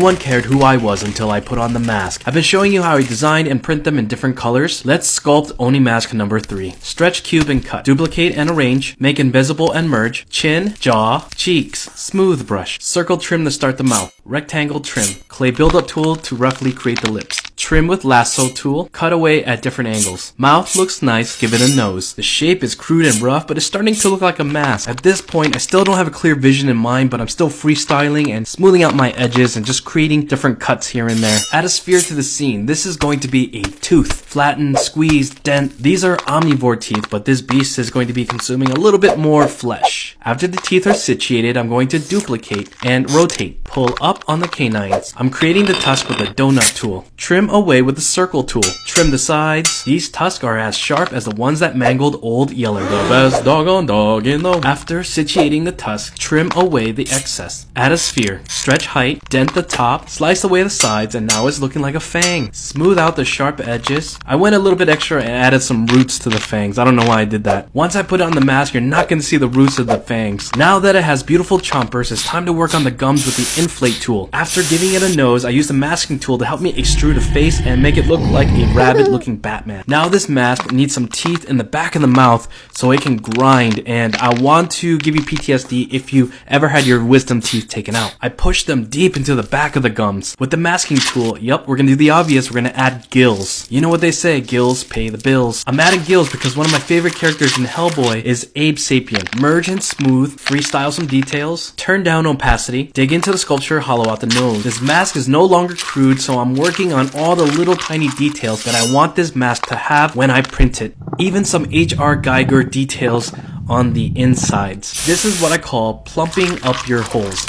No one cared who I was until I put on the mask. I've been showing you how I design and print them in different colors. Let's sculpt Oni Mask number 3. Stretch, cube, and cut. Duplicate and arrange. Make invisible and merge. Chin, jaw, cheeks. Smooth brush. Circle trim to start the mouth. Rectangle trim. Clay build-up tool to roughly create the lips. Trim with lasso tool. Cut away at different angles. Mouth looks nice, give it a nose. The shape is crude and rough, but it's starting to look like a mask. At this point, I still don't have a clear vision in mind, but I'm still freestyling and smoothing out my edges and just creating different cuts here and there. Add a sphere to the scene. This is going to be a tooth. Flatten, squeeze, dent. These are omnivore teeth, but this beast is going to be consuming a little bit more flesh. After the teeth are situated, I'm going to duplicate and rotate. Pull up on the canines. I'm creating the tusk with the donut tool. Trim away with the circle tool. Trim the sides. These tusks are as sharp as the ones that mangled old Yeller, the best doggone dog in the... After situating the tusk, trim away the excess. Add a sphere. Stretch height. Dent the top. Slice away the sides, and now it's looking like a fang. Smooth out the sharp edges. I went a little bit extra and added some roots to the fangs. I don't know why I did that. Once I put it on the mask, you're not going to see the roots of the fangs. Now that it has beautiful chompers, it's time to work on the gums with the inflate tool. After giving it a nose, I used the masking tool to help me extrude a face and make it look like a rabid looking Batman. Now this mask needs some teeth in the back of the mouth so it can grind, and I want to give you PTSD if you ever had your wisdom teeth taken out. I pushed them deep into the back of the gums. With the masking tool, yep, we're gonna do the obvious, we're gonna add gills. You know what they say, gills pay the bills. I'm adding gills because one of my favorite characters in Hellboy is Abe Sapien. Merge and smooth, freestyle some details, turn down opacity, dig into the sculpture, hollow out the nose. This mask is no longer crude, so I'm working on all the little tiny details that I want this mask to have when I print it. Even some H.R. Geiger details on the insides. This is what I call plumping up your holes.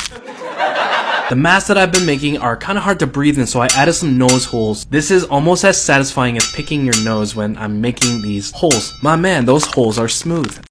The masks that I've been making are kind of hard to breathe in, so I added some nose holes. This is almost as satisfying as picking your nose when I'm making these holes. My man, those holes are smooth.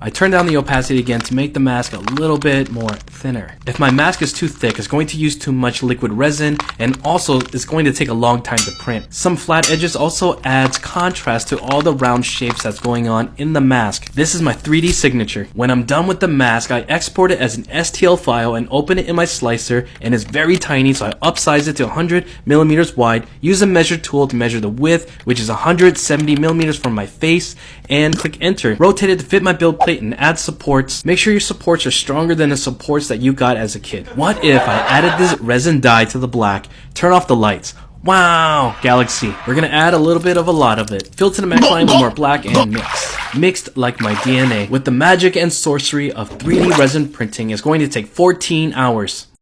I turn down the opacity again to make the mask a little bit more thinner. If my mask is too thick, it's going to use too much liquid resin, and also it's going to take a long time to print. Some flat edges also adds contrast to all the round shapes that's going on in the mask. This is my 3D signature. When I'm done with the mask, I export it as an STL file and open it in my slicer, and it's very tiny, so I upsize it to 100 millimeters wide, use a measure tool to measure the width, which is 170 millimeters from my face, and click enter. Rotate it to fit my build plate and add supports. Make sure your supports are stronger than the supports that you got as a kid. What if I added this resin dye to the black, turn off the lights? Wow, galaxy. We're gonna add a little bit of a lot of it. Fill to the max line with more black and mix. Mixed like my DNA. With the magic and sorcery of 3D resin printing, it's going to take 14 hours.